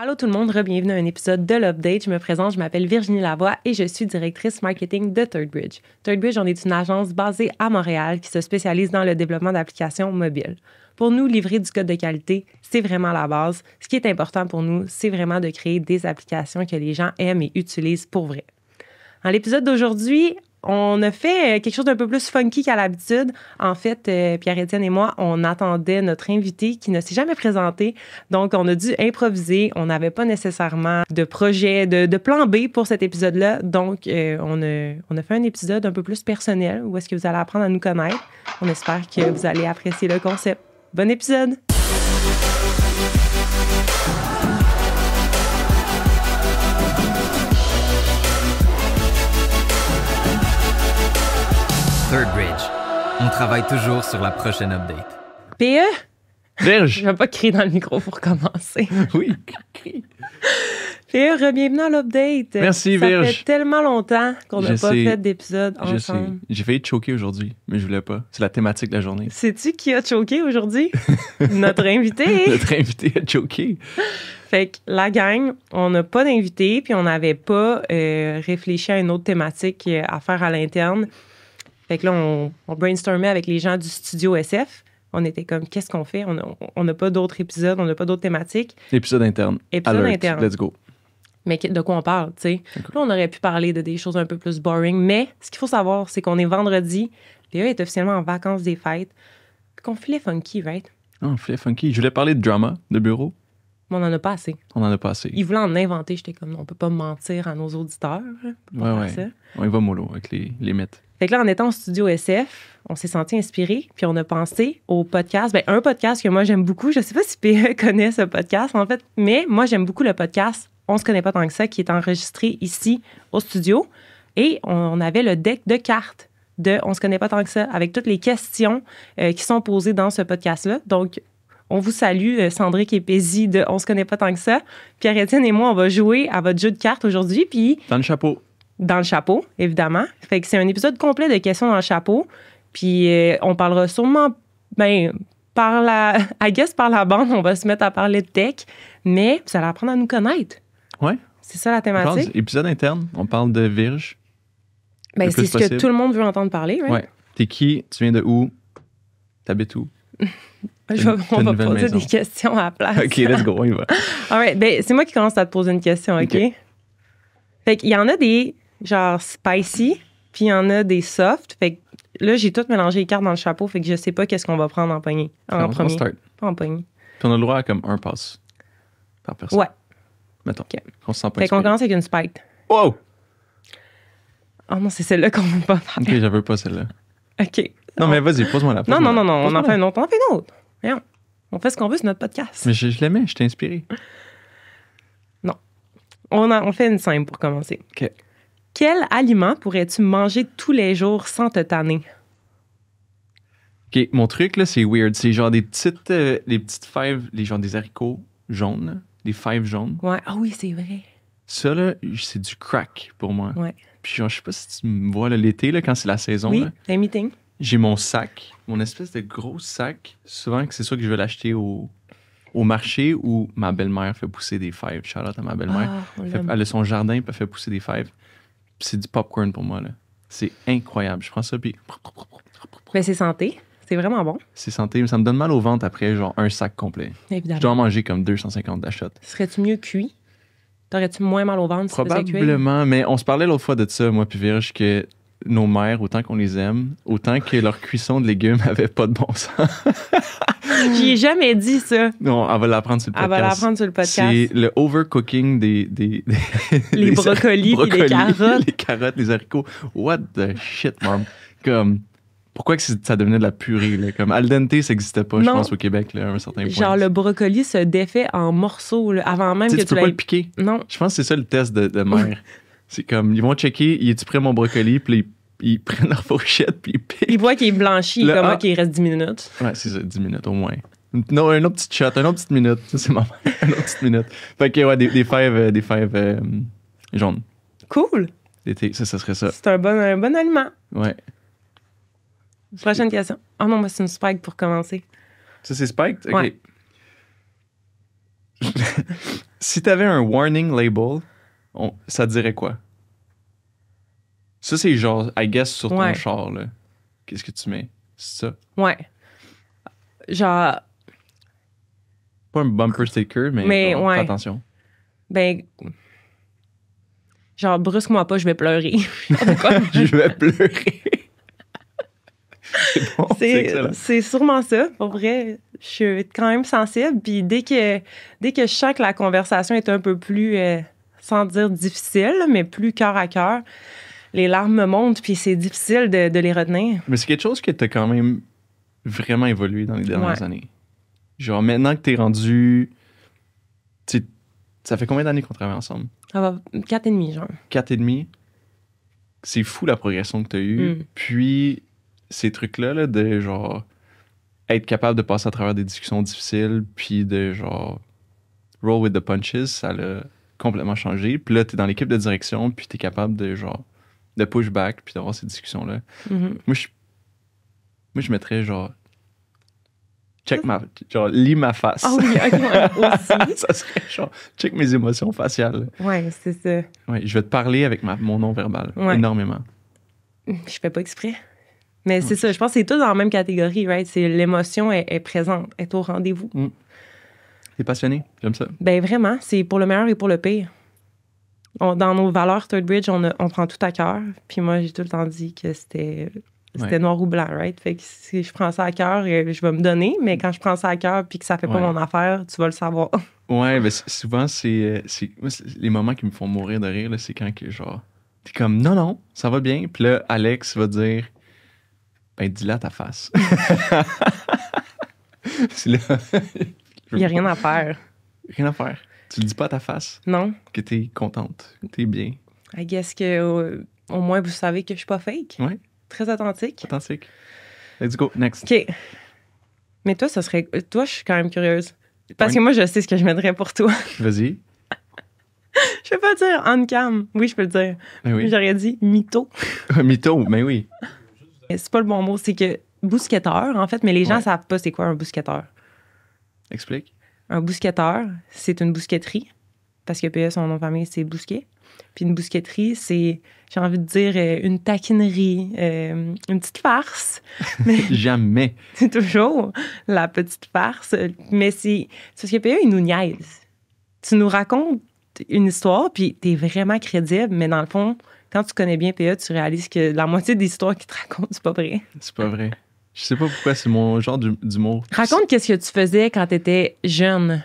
Allô tout le monde, bienvenue à un épisode de l'Update. Je me présente, je m'appelle Virginie Lavoie et je suis directrice marketing de ThirdBridge. ThirdBridge, on est une agence basée à Montréal qui se spécialise dans le développement d'applications mobiles. Pour nous, livrer du code de qualité, c'est vraiment la base. Ce qui est important pour nous, c'est vraiment de créer des applications que les gens aiment et utilisent pour vrai. Dans l'épisode d'aujourd'hui, on a fait quelque chose d'un peu plus funky qu'à l'habitude. En fait, Pierre-Étienne et moi, on attendait notre invité qui ne s'est jamais présenté. Donc, on a dû improviser. On n'avait pas nécessairement de projet, de plan B pour cet épisode-là. Donc, on a fait un épisode un peu plus personnel où est-ce que vous allez apprendre à nous connaître. On espère que vous allez apprécier le concept. Bon épisode! ThirdBridge. On travaille toujours sur la prochaine update. PE? Verge! Je vais pas crier dans le micro pour commencer. Oui, crie. PE, bienvenue à l'Update. Merci, Ça Virge. fait tellement longtemps qu'on n'a Je pas sais. fait d'épisode Je sais. ensemble. J'ai failli te choquer aujourd'hui, mais je voulais pas. C'est la thématique de la journée. Sais-tu qui a choqué aujourd'hui? Notre invité. Notre invité a choqué. Fait que la gang, on n'a pas d'invité, puis on n'avait pas réfléchi à une autre thématique à faire à l'interne. Fait que là, on brainstormait avec les gens du studio SF. On était comme, qu'est-ce qu'on fait? On n'a pas d'autres épisodes, on n'a pas d'autres thématiques. Épisode interne. Épisode Alert. interne. Let's go. Mais de quoi on parle, tu sais? Là, on aurait pu parler de des choses un peu plus boring, mais ce qu'il faut savoir, c'est qu'on est vendredi. Léa est officiellement en vacances des fêtes. Qu'on filait funky, right? Oh, filet funky. Je voulais parler de drama, de bureau. Mais on en a pas assez. On en a pas assez. Il voulait en inventer. J'étais comme, on peut pas mentir à nos auditeurs. On peut pas Ouais, faire ouais. ça. On y va mollo avec les mythes. Fait que là, en étant au studio SF, on s'est senti inspiré, puis on a pensé au podcast. Ben, un podcast que moi, j'aime beaucoup. Je sais pas si PE connaît ce podcast, en fait, mais moi, j'aime beaucoup le podcast On se connaît pas tant que ça, qui est enregistré ici au studio. Et on avait le deck de cartes de On se connaît pas tant que ça, avec toutes les questions qui sont posées dans ce podcast-là. Donc, on vous salue, Sandrick et Pézy de On se connaît pas tant que ça. Pierre-Étienne et moi, on va jouer à votre jeu de cartes aujourd'hui, puis Dans le chapeau. dans le chapeau, évidemment. Fait que c'est un épisode complet de questions dans le chapeau. Puis on parlera sûrement, par la bande, on va se mettre à parler de tech, mais vous allez apprendre à nous connaître. Ouais. C'est ça la thématique. Épisode interne. On parle de Virge. Ben, le c'est plus ce que possible. tout le monde veut entendre parler, right? Ouais. T'es qui? Tu viens de où? T'habites où? On T'as va une nouvelle poser maison. des questions à la place. OK, let's go. On y va. All right, ben, c'est moi qui commence à te poser une question, OK? Fait qu'il y en a des, genre, spicy, puis il y en a des soft. Fait que là, j'ai tout mélangé les cartes dans le chapeau, fait que je sais pas qu'est-ce qu'on va prendre en premier. En On premier. start. Pas en poignée. Puis on a le droit à comme un pass par personne. Ouais. Mettons. OK. On se sent pas Fait qu'on inspiré. commence avec une spike. Wow! Oh non, c'est celle-là qu'on veut pas faire. OK, j'en veux pas celle-là. OK. Non, mais vas-y, pose-moi la. Non, on en fait une autre. On en fait une autre. Voyons. On fait ce qu'on veut sur notre podcast. Mais je l'aimais, je t'ai inspiré. On fait une simple pour commencer. OK. Quel aliment pourrais-tu manger tous les jours sans te tanner? OK, mon truc, là, c'est weird. C'est genre des petites fèves, genre des haricots jaunes, là, des fèves jaunes. Ouais. Ah oui, c'est vrai. Ça, là, c'est du crack pour moi. Ouais. Puis genre, je sais pas si tu me vois, là, l'été, là, quand c'est la saison, Oui, là, un meeting. j'ai mon sac, mon espèce de gros sac. Souvent, que c'est ça que je vais l'acheter au marché où ma belle-mère fait pousser des fèves. Shout-out à ma belle-mère. Ah, on Elle l'aime. a son jardin, puis elle fait pousser des fèves. Puis c'est du popcorn pour moi, là. C'est incroyable. Je prends ça, puis Mais c'est santé. C'est vraiment bon, c'est santé. Mais ça me donne mal au ventre après, genre, un sac complet. Je évidemment. dois en manger comme 250 d'achats. Serais-tu mieux cuit? T'aurais-tu moins mal au ventre si tu faisais cuire? Probablement, mais on se parlait l'autre fois de ça, moi puis Virge, que nos mères, autant qu'on les aime, autant que leur cuisson de légumes avait pas de bon sens. J'y ai jamais dit ça. Non, elle va l'apprendre sur le Elle podcast. va l'apprendre sur le podcast. C'est le overcooking des Les brocolis puis les carottes. Les carottes, les haricots. What the shit, mom? Comme, pourquoi que ça devenait de la purée, là? Comme, al dente, ça n'existait pas, je Non. pense, au Québec, là, à un certain point. Genre, le brocoli se défait en morceaux là, avant même Tu sais, que tu tu peux pas l'aies... le piquer. Non. Je pense que c'est ça le test de mère. C'est comme, ils vont checker, es-tu prêt mon brocoli? Puis là, ils prennent leur fourchette, puis ils piquent. Il voit qu'il est blanchi, Le- comme moi, ah. qu'il reste 10 minutes. Ouais, c'est ça, 10 minutes au moins. Non, un autre petit shot, une autre petite minute. Ça, c'est ma mère. Une autre petite minute. Fait que, ouais, des fèves jaunes. Cool. L'été, ça serait ça. C'est un bon aliment. Ouais. Prochaine question. Oh non, moi, c'est une spike pour commencer. Ça, c'est spiked? OK. Ouais. Si t'avais un warning label, ça te dirait quoi? Ça, c'est genre, I guess, sur ton char, là. Qu'est-ce que tu mets? C'est ça? Ouais. Genre... Pas un bumper sticker, mais genre, fais attention. Ben... Genre, brusque-moi pas, je vais pleurer. Je vais pleurer. C'est bon, c'est excellent. C'est sûrement ça, pour vrai. Je suis quand même sensible. Puis dès que je sens que la conversation est un peu plus, sans dire difficile, mais plus cœur à cœur, les larmes me montent, puis c'est difficile de les retenir. Mais c'est quelque chose que t'as quand même vraiment évolué dans les dernières années. Genre, maintenant que t'es rendu... Ça fait combien d'années qu'on travaille ensemble? Ça va 4 et demi, genre. 4 et demi? C'est fou la progression que t'as eue. Puis, ces trucs-là, là, de genre... être capable de passer à travers des discussions difficiles, puis de genre... roll with the punches, ça l'a complètement changé. Puis là, t'es dans l'équipe de direction, puis t'es capable de genre... de push back, puis d'avoir ces discussions-là. Moi, je mettrais genre... genre, lis ma face. Ah oui, OK, aussi. Ça serait genre, check mes émotions faciales. Ouais, c'est ça. Ouais, je vais te parler avec mon non-verbal, énormément. Je fais pas exprès. Mais c'est ça, je pense que c'est tout dans la même catégorie, right? C'est l'émotion est présente, est au rendez-vous. T'es passionné? J'aime ça. Ben vraiment, c'est pour le meilleur et pour le pire. Dans nos valeurs Third Bridge, on prend tout à cœur. Puis moi, j'ai tout le temps dit que c'était noir ou blanc, right? Fait que si je prends ça à cœur, je vais me donner. Mais quand je prends ça à cœur puis que ça fait pas mon affaire, tu vas le savoir. Ouais, ben souvent, c'est les moments qui me font mourir de rire, là, c'est quand que genre, t'es comme, non, ça va bien. Puis là, Alex va dire, ben, dis-le à ta face. C'est là. Il y a rien à faire. Rien à faire. Tu le dis pas à ta face? Non. Que t'es contente, que t'es bien. I guess que au moins vous savez que je suis pas fake. Ouais. Très authentique. Authentique. Let's go, next. OK. Mais toi, ça serait... Toi, je suis quand même curieuse. Parce que moi, je sais ce que je mettrais pour toi. Vas-y. Je peux pas dire on cam. Oui, je peux le dire. Ben oui. J'aurais dit mytho. Mytho, mais oui. C'est pas le bon mot. C'est que bousquetteur, en fait, mais les gens savent pas c'est quoi un bousquetteur. Explique. Un bousquetteur, c'est une bousquetterie. Parce que PE, son nom de famille, c'est Bousquet. Puis une bousquetterie, c'est, j'ai envie de dire, une taquinerie, une petite farce. Mais jamais. C'est toujours la petite farce. Mais c'est parce que PE, il nous niaise. Tu nous racontes une histoire, puis t'es vraiment crédible, mais dans le fond, quand tu connais bien PE, tu réalises que la moitié des histoires qu'il te raconte, c'est pas vrai. C'est pas vrai. Je sais pas pourquoi, c'est mon genre d'humour. Raconte qu'est-ce que tu faisais quand t'étais jeune.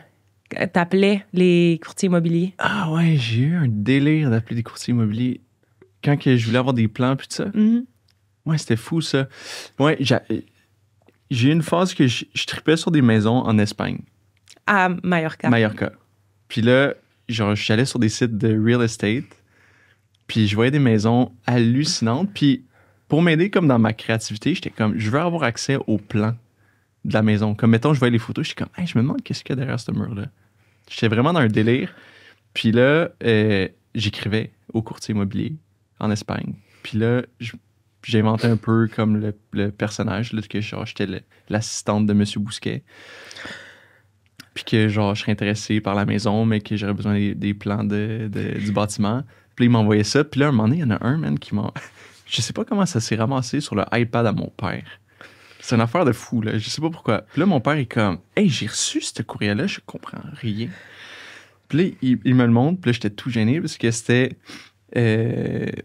T'appelais les courtiers immobiliers. Ah ouais, j'ai eu un délire d'appeler des courtiers immobiliers quand que je voulais avoir des plans puis tout ça. Ouais, c'était fou ça. Ouais, j'ai eu une phase que je tripais sur des maisons en Espagne. À Mallorca. Puis là, genre, j'allais sur des sites de real estate, puis je voyais des maisons hallucinantes. Puis pour m'aider comme dans ma créativité, j'étais comme, je veux avoir accès aux plans de la maison. Comme mettons, je voyais les photos, j'étais comme, hey, je me demande qu'est-ce qu'il y a derrière ce mur-là. J'étais vraiment dans un délire. Puis là, j'écrivais au courtier immobilier en Espagne. Puis là, j'ai inventé un peu comme le personnage, là, que genre, j'étais l'assistante de M. Bousquet. Puis que genre, je serais intéressé par la maison, mais que j'aurais besoin des plans du bâtiment. Puis là, il m'envoyait ça. Puis là, un moment donné, il y en a un, man, qui m'a... Je sais pas comment ça s'est ramassé sur le iPad à mon père. C'est une affaire de fou, là. Je sais pas pourquoi. Puis là, mon père est comme, hey, j'ai reçu ce courriel-là, je comprends rien. Puis là, il me le montre, puis là, j'étais tout gêné parce que c'était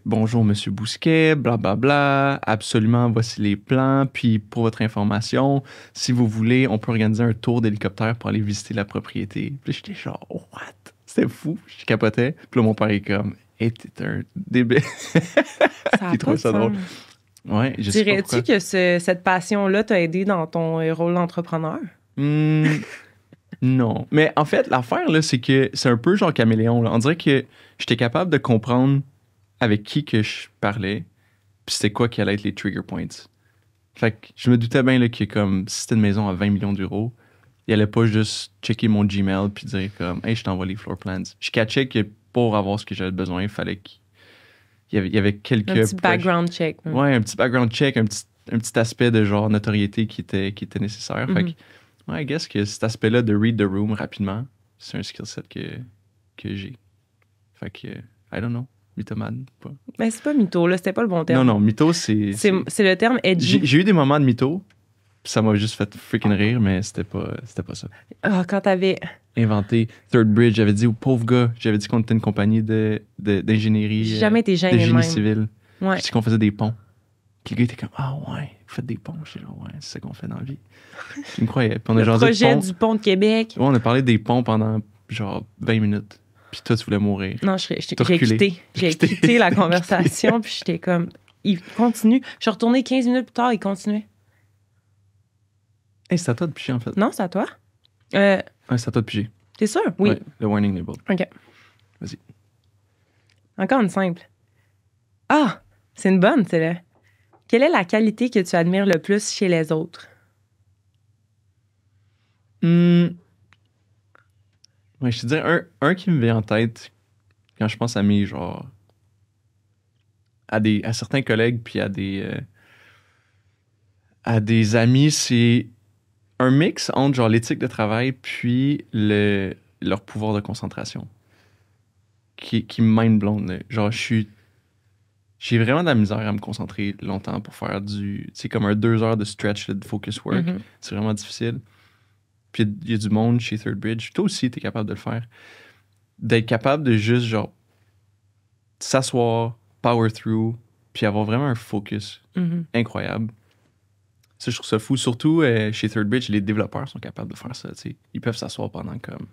bonjour, Monsieur Bousquet, blablabla, absolument, voici les plans. Puis pour votre information, si vous voulez, on peut organiser un tour d'hélicoptère pour aller visiter la propriété. Puis là, j'étais genre, what? C'était fou, je capotais. Puis là, mon père est comme, hey, t'es un débile. Il trouvait ça drôle. Ouais, je sais pas pourquoi. Dirais-tu que cette passion-là t'a aidé dans ton rôle d'entrepreneur? Non. Mais en fait, l'affaire, là, c'est que c'est un peu genre caméléon. Là. On dirait que j'étais capable de comprendre avec qui que je parlais, puis c'était quoi qui allait être les trigger points. Fait que je me doutais bien là, que comme, si c'était une maison à 20 millions d'euros, il allait pas juste checker mon Gmail puis dire comme, hey, je t'envoie les floor plans. Je catchais que pour avoir ce que j'avais besoin, il fallait qu'il y avait quelques... Un petit background check. Ouais, un petit background check, un petit aspect de genre notoriété qui était nécessaire. Fait que, ouais, I guess que cet aspect-là de read the room rapidement, c'est un skill set que que j'ai. Fait que, I don't know. Mythomane, pas. Mais c'est pas mytho, là. C'était pas le bon terme. Non, mytho, c'est... C'est le terme edgy. J'ai eu des moments de mytho, puis ça m'a juste fait freaking rire, mais c'était pas ça. Ah, quand t'avais... Inventé Third Bridge, j'avais dit au pauvre gars, j'avais dit qu'on était une compagnie d'ingénierie. J'ai jamais été de gênée de génie même. civil. Ouais. J'ai dit qu'on faisait des ponts. Puis le gars était comme, ah ouais, vous faites des ponts. J'étais là, ouais, c'est ça qu'on fait dans la vie. Il me croyait. Puis on a Le jasé de projet ponts. du pont de Québec. Ouais, on a parlé des ponts pendant genre 20 minutes. Puis toi, tu voulais mourir. Non, T'as j'ai reculé. quitté. J'ai quitté la conversation, puis j'étais comme... Il continue. Je suis retournée 15 minutes plus tard, il continuait. Hey, c'est à toi de piger, en fait. Non, c'est à toi? Ouais, c'est à toi de piger. T'es sûr? Oui. Ouais, le warning label. OK. Vas-y. Encore une simple. Ah! C'est une bonne, celle-là. Quelle est la qualité que tu admires le plus chez les autres? Ouais, je te dirais un qui me vient en tête quand je pense à mes, genre... à certains collègues puis à des amis, c'est un mix entre genre l'éthique de travail puis leur pouvoir de concentration qui me mind blown, là. Genre j'ai vraiment de la misère à me concentrer longtemps pour faire comme un 2 heures de stretch là, de focus work. Mhm. C'est vraiment difficile. Puis il y a du monde chez Third Bridge, toi aussi t'es capable de le faire, d'être capable de juste genre s'asseoir, power through, puis avoir vraiment un focus Mhm. incroyable. Ça, je trouve ça fou. Surtout chez Third Bridge, les développeurs sont capables de faire ça. T'sais. Ils peuvent s'asseoir pendant comme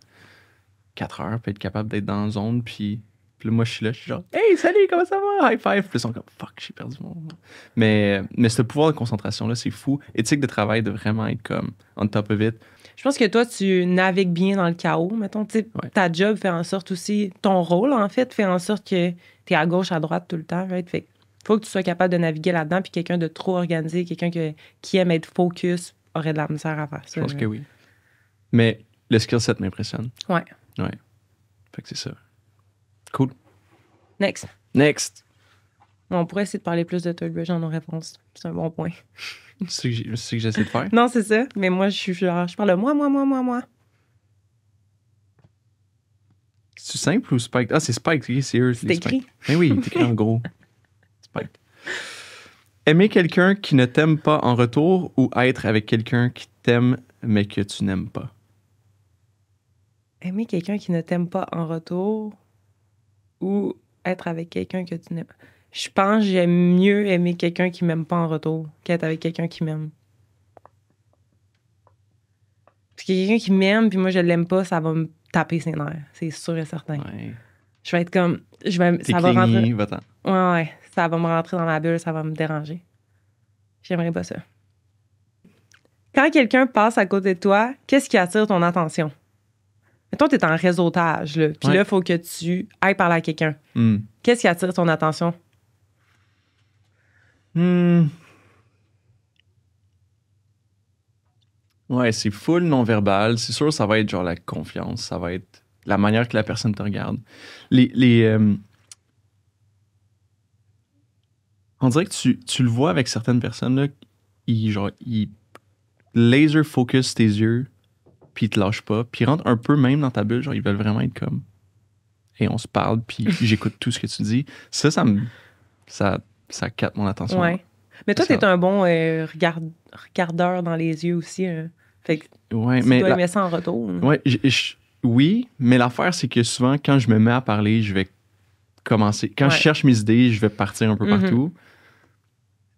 4 heures, puis être capables d'être dans la zone. Puis là, moi, je suis là, je suis genre, hey, salut, comment ça va? High five. Puis ils sont comme, fuck, j'ai perdu mon. Mais ce pouvoir de concentration-là, c'est fou. Éthique de travail de vraiment être comme on top of it. Je pense que toi, tu navigues bien dans le chaos. Mettons, tu sais, Ouais. ta job fait en sorte aussi, ton rôle, en fait, fait en sorte que tu es à gauche, à droite tout le temps. Right? Fait faut que tu sois capable de naviguer là-dedans. Puis quelqu'un de trop organisé, quelqu'un qui aime être focus, aurait de la misère à faire ça. Je pense que oui. Mais le skill set m'impressionne. Ouais. Ouais. Fait que c'est ça. Cool. Next. Next. On pourrait essayer de parler plus de Third Bridge dans nos réponses. C'est un bon point. C'est ce que j'essaie de faire. Non, c'est ça. Mais moi, je suis genre, je parle de moi. C'est simple ou Spike? Ah, c'est Spike. C'est eux. C'est écrit. Mais oui, c'est écrit en gros. Spike. Aimer quelqu'un qui ne t'aime pas en retour ou être avec quelqu'un qui t'aime mais que tu n'aimes pas? Aimer quelqu'un qui ne t'aime pas en retour ou être avec quelqu'un que tu n'aimes pas. Je pense que j'aime mieux aimer quelqu'un qui m'aime pas en retour qu'être avec quelqu'un qui m'aime. Parce que quelqu'un qui m'aime puis moi je l'aime pas, ça va me taper ses nerfs. C'est sûr et certain. Ouais. Je vais être comme... T'es ça va rentrer... clingy, va-t'en. Ouais. Ça va me rentrer dans ma bulle, ça va me déranger. J'aimerais pas ça. Quand quelqu'un passe à côté de toi, qu'est-ce qui attire ton attention? Mettons, t'es en réseautage, là. Puis Ouais. là, il faut que tu ailles parler à quelqu'un. Hmm. Qu'est-ce qui attire ton attention? Ouais, c'est full non-verbal. C'est sûr, ça va être genre la confiance. Ça va être la manière que la personne te regarde. On dirait que tu le vois avec certaines personnes, là, ils laser focus tes yeux, puis ils te lâchent pas, puis ils rentrent un peu même dans ta bulle, genre ils veulent vraiment être comme. Et on se parle, puis j'écoute tout ce que tu dis. Ça capte mon attention. Ouais. Mais toi, Ça. t'es un bon regardeur dans les yeux aussi. Fait que Ouais, tu mais dois aimer ça en retour. ouais, oui, mais l'affaire, c'est que souvent, quand je me mets à parler, je vais commencer. Quand je Ouais. cherche mes idées, je vais partir un peu Mhm. partout.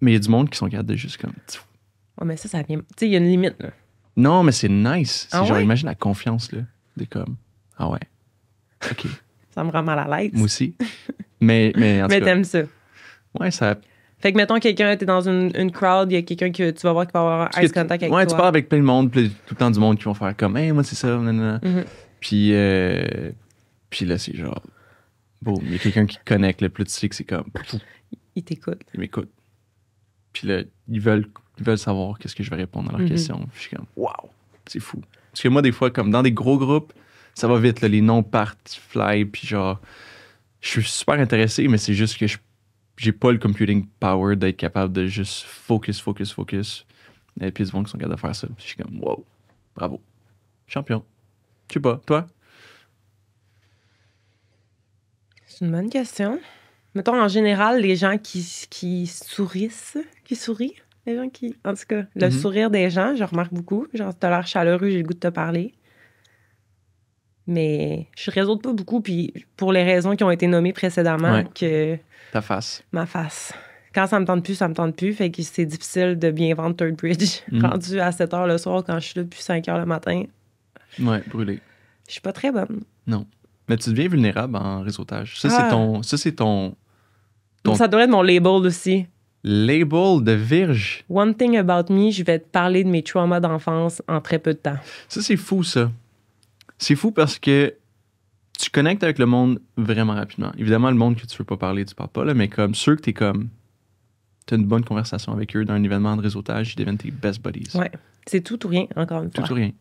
Mais il y a du monde qui sont capables de juste comme. Ouais, mais ça vient... Tu sais, il y a une limite, là. Non, mais c'est nice. C'est Ah genre, ouais? imagine la confiance, là. Des comme. Ah ouais. OK. Ça me rend mal à l'aise. Moi aussi. Mais en tout Mais cas. t'aimes ça. Ouais, ça. Fait que, mettons, t'es dans une crowd, il y a quelqu'un que tu vas voir qui va avoir Parce eye que contact avec ouais, toi. tu parles avec plein de monde, puis tout le temps du monde qui vont faire comme, hey, moi, c'est ça, nanana. Mhm. Puis là, c'est genre. Boum, il y a quelqu'un qui connecte, là, puis là, tu sais que c'est comme. Il t'écoute. Ils m'écoutent. Puis là, ils veulent savoir qu'est-ce que je vais répondre à leurs Mhm. questions. Puis je suis comme, waouh, c'est fou. Parce que moi, des fois, comme dans des gros groupes, ça va vite, là, les noms partent, fly, puis genre, je suis super intéressé, mais c'est juste que j'ai pas le computing power d'être capable de juste focus. Et puis, ils vont qui sont capables de faire ça. Puis je suis comme, wow, bravo. Champion. Je sais pas, toi? C'est une bonne question. Mettons, en général, les gens qui sourient, les gens qui... En tout cas, le sourire des gens, je remarque beaucoup. Genre, t'as l'air chaleureux, j'ai le goût de te parler. Mais je réseaute pas beaucoup, puis pour les raisons qui ont été nommées précédemment, que... Ta face. Ma face. Quand ça me tente plus, ça me tente plus. Fait que c'est difficile de bien vendre Third Bridge. Rendu à 7 h le soir, quand je suis là depuis 5 h le matin. Ouais, brûlé. Je suis pas très bonne. Non. Mais tu deviens vulnérable en réseautage. Ça, c'est ton... Ça devrait être mon label aussi. Label de Virge. One thing about me, je vais te parler de mes traumas d'enfance en très peu de temps. Ça, c'est fou, ça. C'est fou parce que tu connectes avec le monde vraiment rapidement. Évidemment, le monde que tu veux pas parler, tu parles pas, là, mais comme ceux que t'as une bonne conversation avec eux dans un événement de réseautage, ils deviennent tes best buddies. Ouais. C'est tout ou rien, encore une fois. Tout ou rien.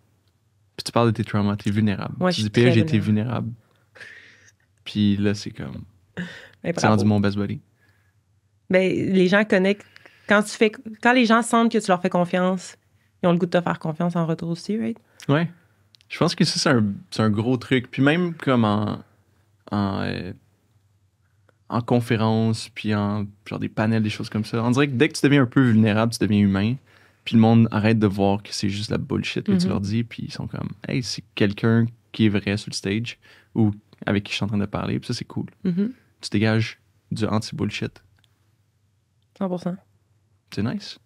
Puis tu parles de tes traumas, t'es vulnérable. Ouais, tu dis, PA, j'ai été vulnérable. Puis là, c'est comme... C'est rendu mon best buddy. Ben, les gens connectent. Quand les gens sentent que tu leur fais confiance, ils ont le goût de te faire confiance en retour aussi, right? Ouais. Je pense que ça, c'est un gros truc. Puis même comme en conférence, puis en genre des panels, des choses comme ça. On dirait que dès que tu deviens un peu vulnérable, tu deviens humain. Puis le monde arrête de voir que c'est juste la bullshit que tu leur dis. Puis ils sont comme, hey, c'est quelqu'un qui est vrai sur le stage ou avec qui je suis en train de parler. Puis ça, c'est cool. Tu dégages du anti-bullshit. 100%. C'est nice.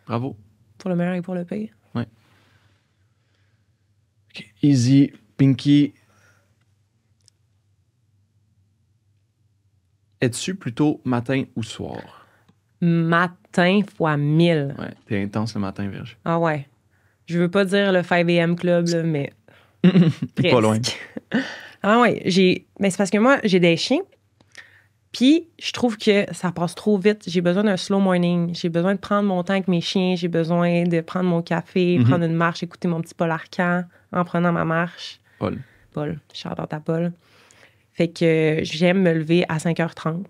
Bravo. Pour le meilleur et pour le pire. Ouais. OK. Easy, Pinky. Es-tu plutôt matin ou soir? Matin fois 1000. Ouais, t'es intense le matin, Virge. Ah ouais. Je veux pas dire le 5 a.m. club, là, mais Pas loin. Ah ouais, mais c'est parce que moi, j'ai des chiens. Puis, je trouve que ça passe trop vite. J'ai besoin d'un slow morning. J'ai besoin de prendre mon temps avec mes chiens. J'ai besoin de prendre mon café, prendre une marche, écouter mon petit Paul Arcand en prenant ma marche. Paul, shout-out à Paul. Fait que j'aime me lever à 5h30.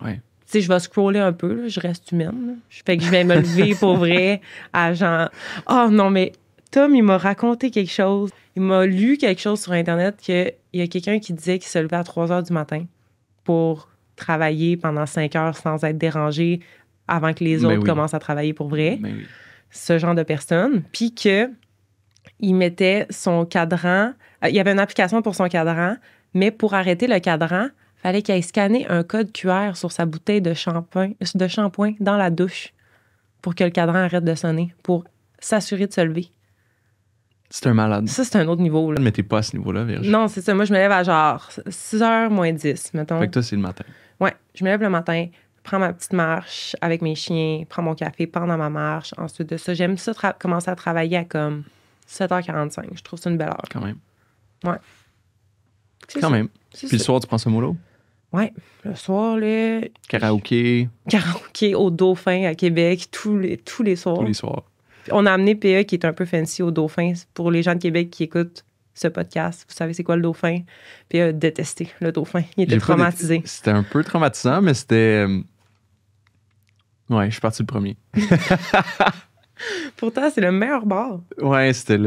Ouais. Tu sais, je vais scroller un peu, là, je reste humaine. Là. Fait que je vais me lever pour vrai à genre... Oh non, mais Tom, il m'a raconté quelque chose. Il m'a lu quelque chose sur Internet qu'il y a quelqu'un qui disait qu'il se levait à 3h du matin pour travailler pendant 5 heures sans être dérangé avant que les autres commencent à travailler pour vrai. Oui. Ce genre de personne. Puis que il mettait son cadran... il y avait une application pour son cadran, mais pour arrêter le cadran, il fallait qu'il aille scanner un code QR sur sa bouteille de shampoing dans la douche pour que le cadran arrête de sonner, pour s'assurer de se lever. C'est un malade. Ça, c'est un autre niveau. Là. Mais t'es pas à ce niveau-là, Virge. Non, c'est ça. Moi, je me lève à genre 6h moins 10, mettons. Fait que toi, c'est le matin. Ouais, je me lève le matin, prends ma petite marche avec mes chiens, prends mon café pendant ma marche. Ensuite de ça, j'aime ça commencer à travailler à comme 7h45. Je trouve ça une belle heure. Quand même. Ouais. Quand même. Puis le soir, tu prends ce mot-là? Ouais. Le soir, là... Karaoké. Karaoké au Dauphin à Québec, tous les soirs. Tous les soirs. On a amené PA qui est un peu fancy au Dauphin. Pour les gens de Québec qui écoutent ce podcast, vous savez c'est quoi le Dauphin? PA a détesté le Dauphin. Il était traumatisé. C'était un peu traumatisant, mais c'était... Ouais, je suis parti le premier. Pourtant, c'est le meilleur bar. Ouais, c'était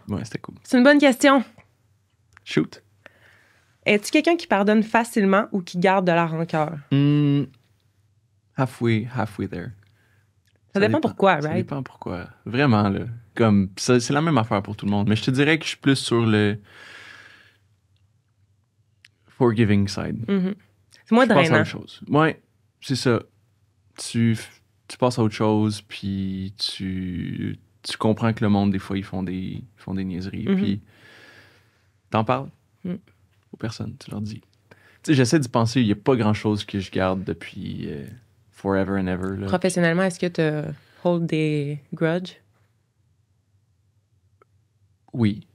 Ouais, c'était cool. C'est une bonne question. Shoot. Es-tu quelqu'un qui pardonne facilement ou qui garde de la rancœur? Halfway there. Ça dépend pourquoi, right? Ça dépend pourquoi. Vraiment, là. Comme, c'est la même affaire pour tout le monde. Mais je te dirais que je suis plus sur le forgiving side. Mm-hmm. C'est moins drainant. Tu passes à autre chose. Ouais, c'est ça. Tu passes à autre chose, puis tu comprends que le monde, des fois, ils font des niaiseries. Mm-hmm. Puis t'en parles aux personnes. Tu leur dis. Tu sais, j'essaie d'y penser. Il n'y a pas grand-chose que je garde depuis... forever and ever. Là. Professionnellement, est-ce que tu hold des grudges? Oui.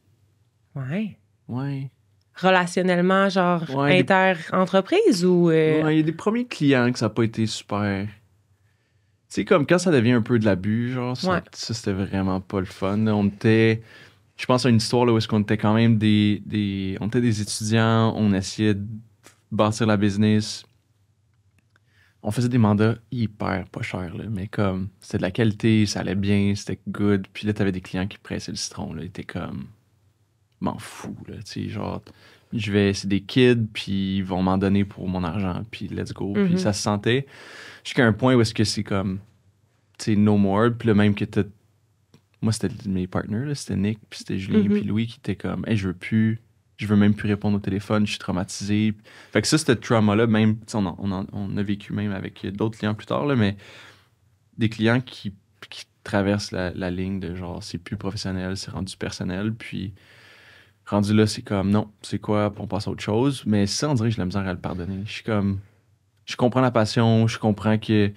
Ouais. Ouais. Relationnellement, genre inter-entreprise ou... Ouais, il y a des premiers clients que ça n'a pas été super... Tu sais, comme quand ça devient un peu de l'abus, genre, ça c'était vraiment pas le fun. On était... Je pense à une histoire là, où est-ce qu'on était quand même on était des étudiants, on essayait de bâtir la business... On faisait des mandats hyper pas chers, là, mais comme, c'était de la qualité, ça allait bien, c'était good. Puis là, t'avais des clients qui pressaient le citron, là, ils étaient comme, m'en fous, là, tu sais, genre, c'est des kids, puis ils vont m'en donner pour mon argent, puis let's go. Puis ça se sentait jusqu'à un point où est-ce que c'est comme, tu sais, no more. Puis le même que moi, c'était mes partners, là, c'était Nick, puis c'était Julien, puis Louis qui était comme, hey, je veux même plus répondre au téléphone, je suis traumatisé. Fait que ça, ce trauma-là, même, on a vécu même avec d'autres clients plus tard, là, mais des clients qui traversent la ligne de genre, c'est plus professionnel, c'est rendu personnel, puis rendu là, c'est comme, non, c'est quoi, on passe à autre chose. Mais ça, on dirait que j'ai la misère à le pardonner. Je suis comme, je comprends la passion, je comprends que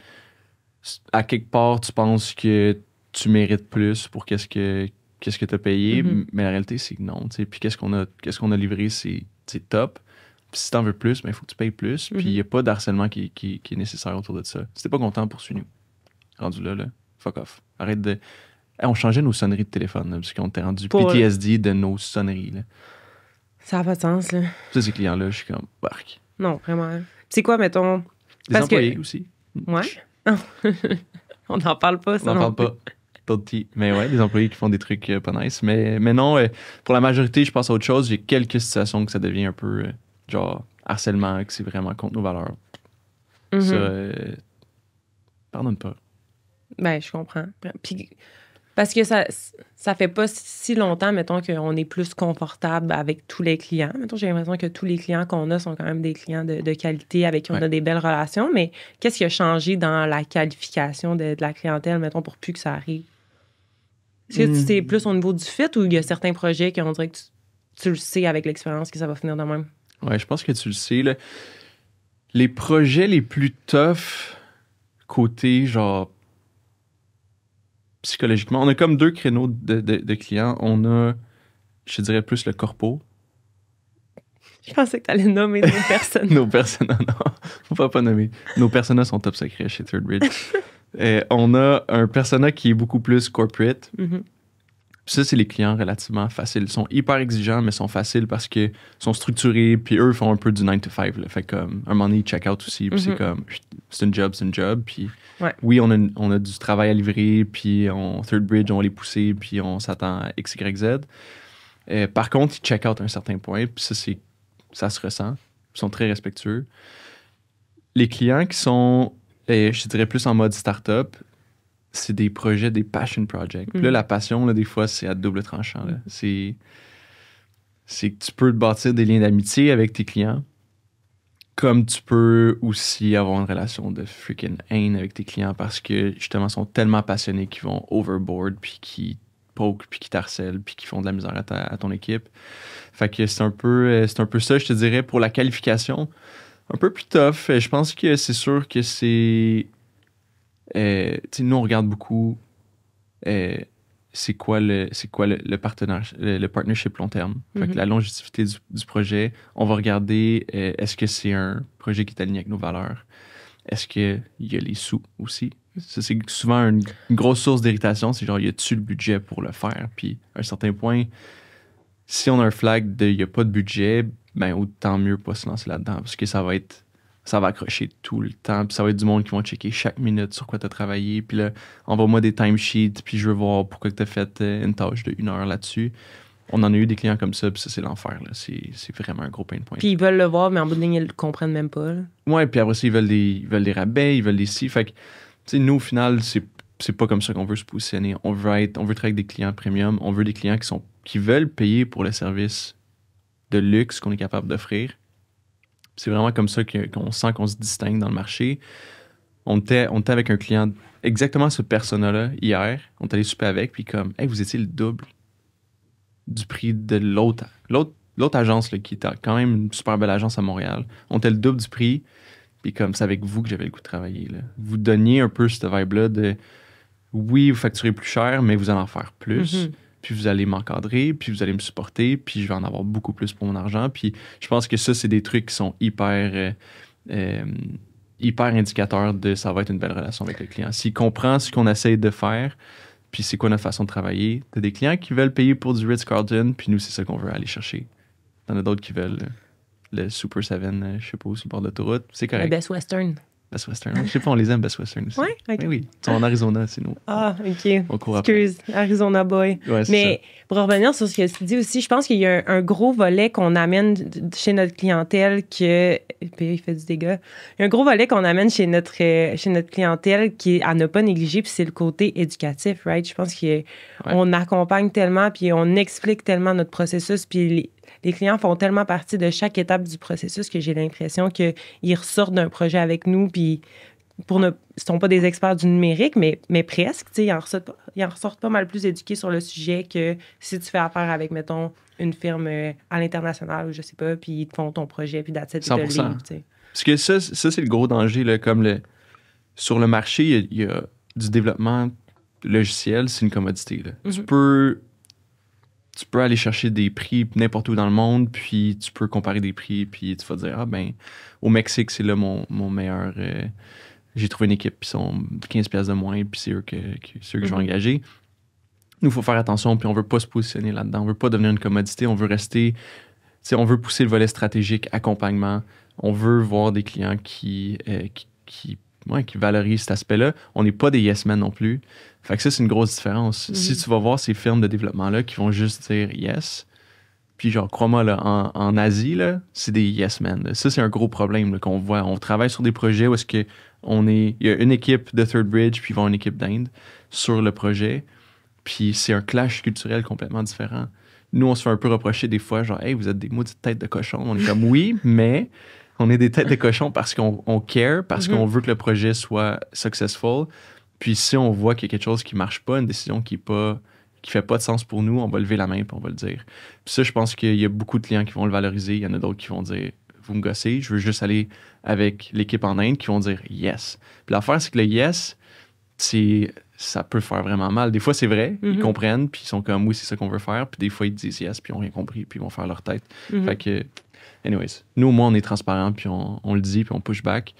à quelque part, tu penses que tu mérites plus pour qu'est-ce que tu as payé, mais la réalité, c'est que non. T'sais. Puis qu'est-ce qu'on a livré, c'est top. Puis si t'en veux plus, il faut que tu payes plus. Puis il n'y a pas d'harcèlement qui est nécessaire autour de ça. Si t'es pas content, poursuis-nous. Rendu là, fuck off. Arrête de... Hey, on changeait nos sonneries de téléphone, là, parce qu'on était rendu PTSD de nos sonneries. Là. Ça n'a pas de sens, là. Ça, ces clients-là, je suis comme, bark. Non, vraiment. C'est quoi, mettons... Des employés aussi. Ouais. On n'en parle pas, ça. On n'en parle pas. Mais ouais, des employés qui font des trucs pas nice. Mais non, pour la majorité, je pense à autre chose. J'ai quelques situations que ça devient un peu genre harcèlement, que c'est vraiment contre nos valeurs. Ça, pardonne pas. Ben, je comprends. Puis, parce que ça fait pas si longtemps, mettons, qu'on est plus confortable avec tous les clients. Mettons, j'ai l'impression que tous les clients qu'on a sont quand même des clients de qualité avec qui on a des belles relations. Mais qu'est-ce qui a changé dans la qualification de la clientèle, mettons, pour plus que ça arrive? Est-ce que c'est plus au niveau du fit ou il y a certains projets qu'on dirait que tu le sais avec l'expérience que ça va finir de même? Ouais, je pense que tu le sais. Là. Les projets les plus tough côté, genre, psychologiquement, on a comme deux créneaux de clients. On a, je dirais, plus le corpo. Je pensais que tu allais nommer nos personnes. Nos personas, non. Faut pas nommer. Nos personas sont top secrets chez Third Bridge. On a un persona qui est beaucoup plus corporate. Ça, c'est les clients relativement faciles. Ils sont hyper exigeants, mais sont faciles parce qu'ils sont structurés, puis eux font un peu du 9 to 5. Là. Fait comme, un moment donné, ils check out aussi, puis c'est comme, c'est une job. Puis oui, on a du travail à livrer, puis Third Bridge, on va les pousser, puis on s'attend à X, Y, Z. Par contre, ils check out à un certain point, puis ça se ressent. Ils sont très respectueux. Les clients qui sont, je dirais, plus en mode start-up, c'est des projets, des passion projects. Puis là, la passion, là, des fois, c'est à double tranchant. Là. C'est que tu peux te bâtir des liens d'amitié avec tes clients, comme tu peux aussi avoir une relation de freaking haine avec tes clients parce que, justement, ils sont tellement passionnés qu'ils vont overboard, puis qu'ils poke, puis qu'ils t'harcèlent, puis qu'ils font de la misère à ton équipe. Fait que c'est un peu ça, je te dirais, pour la qualification. Un peu plus tough. Je pense que c'est sûr que c'est... nous, on regarde beaucoup c'est quoi le partnership long terme. Fait que la longévité du projet, on va regarder est-ce que c'est un projet qui est aligné avec nos valeurs? Est-ce qu'il y a les sous aussi? Ça, c'est souvent une grosse source d'irritation. C'est genre, y a-tu le budget pour le faire? Puis, à un certain point, si on a un flag de il n'y a pas de budget, ben autant mieux pas se lancer là-dedans parce que ça va accrocher tout le temps. Puis ça va être du monde qui vont checker chaque minute sur quoi tu as travaillé. Puis là, envoie-moi des timesheets, puis je veux voir pourquoi tu as fait une tâche de 1 heure là-dessus. On en a eu des clients comme ça, puis ça, c'est l'enfer. Là. C'est vraiment un gros pain point. Puis ils veulent le voir, mais en bout de ligne, ils le comprennent même pas. Là. Ouais, puis après ça, ils veulent des rabais, ils veulent des si. Fait que, tu sais, nous, au final, c'est pas comme ça qu'on veut se positionner. On veut travailler avec des clients premium. On veut des clients qui veulent payer pour le service de luxe qu'on est capable d'offrir. C'est vraiment comme ça qu'on sent qu'on se distingue dans le marché. On était avec un client, exactement ce persona-là, hier. On est allé souper avec, puis comme, hey, vous étiez le double du prix de l'autre agence, là, qui était quand même une super belle agence à Montréal. On était le double du prix, puis comme, c'est avec vous que j'avais le goût de travailler. Là. Vous donniez un peu cette vibe-là de, oui, vous facturez plus cher, mais vous allez en faire plus. Puis vous allez m'encadrer, puis vous allez me supporter, puis je vais en avoir beaucoup plus pour mon argent. Puis je pense que ça, c'est des trucs qui sont hyper indicateurs de ça va être une belle relation avec le client. S'il comprend ce qu'on essaie de faire, puis c'est quoi notre façon de travailler, t'as des clients qui veulent payer pour du Ritz-Carlton, puis nous, c'est ça qu'on veut aller chercher. T'en as d'autres qui veulent le Super 7, je sais pas où, sur le bord de l'autoroute. C'est correct. Le Best Western. Best Western. Je sais pas, on les aime, Best Western aussi. Ouais, ok. Mais oui, ils sont en Arizona, c'est nous. Ah, OK. On court après. Excuse, Arizona Boy. Ouais, c'est Mais pour revenir sur ce que tu dis aussi, je pense qu'il y a un gros volet qu'on amène chez notre clientèle que... Puis il fait du dégât. Il y a un gros volet qu'on amène chez notre clientèle qui est à ne pas négliger, puis c'est le côté éducatif, right? Je pense qu'on accompagne tellement, puis on explique tellement notre processus, puis les clients font tellement partie de chaque étape du processus que j'ai l'impression qu'ils ressortent d'un projet avec nous, puis ils ne sont pas des experts du numérique, mais presque. Ils en ressortent pas mal plus éduqués sur le sujet que si tu fais affaire avec, mettons, une firme à l'international ou je sais pas, puis ils te font ton projet, puis that's it, ils te le 100%. livrent, tu sais. Parce que ça c'est le gros danger. Là, sur le marché, il y a du développement logiciel, c'est une commodité. Là. Mm-hmm. Tu peux aller chercher des prix n'importe où dans le monde, puis tu peux comparer des prix, puis tu vas dire, ah ben, au Mexique, c'est là mon meilleur... j'ai trouvé une équipe, puis ils sont 15$ de moins, puis c'est eux que je vais engager. Nous, il faut faire attention, puis on veut pas se positionner là-dedans. On veut pas devenir une commodité, on veut rester... on veut pousser le volet stratégique, accompagnement. On veut voir des clients qui valorisent cet aspect-là. On n'est pas des yes men non plus. Fait que ça, c'est une grosse différence. Si tu vas voir ces firmes de développement-là qui vont juste dire yes, puis genre, crois-moi, là, en Asie, là, c'est des yes men. Là. Ça, c'est un gros problème là, qu'on voit. On travaille sur des projets où il y a une équipe de Third Bridge, puis ils vont une équipe d'Inde sur le projet. Puis c'est un clash culturel complètement différent. Nous, on se fait un peu reprocher des fois, genre, hey, vous êtes des maudites têtes de cochon. On est comme, oui, mais on est des têtes de cochon parce qu'on care, parce qu'on veut que le projet soit successful. Puis si on voit qu'il y a quelque chose qui marche pas, une décision qui fait pas de sens pour nous, on va lever la main et on va le dire. Puis ça, je pense qu'il y a beaucoup de clients qui vont le valoriser. Il y en a d'autres qui vont dire, vous me gossez, je veux juste aller avec l'équipe en Inde qui vont dire yes. Puis l'affaire, c'est que le yes, ça peut faire vraiment mal. Des fois, c'est vrai, ils comprennent, puis ils sont comme, oui, c'est ça qu'on veut faire. Puis des fois, ils disent yes, puis ils n'ont rien compris, puis ils vont faire leur tête. Fait que, anyways, nous, au moins, on est transparent, puis on le dit, puis on push back.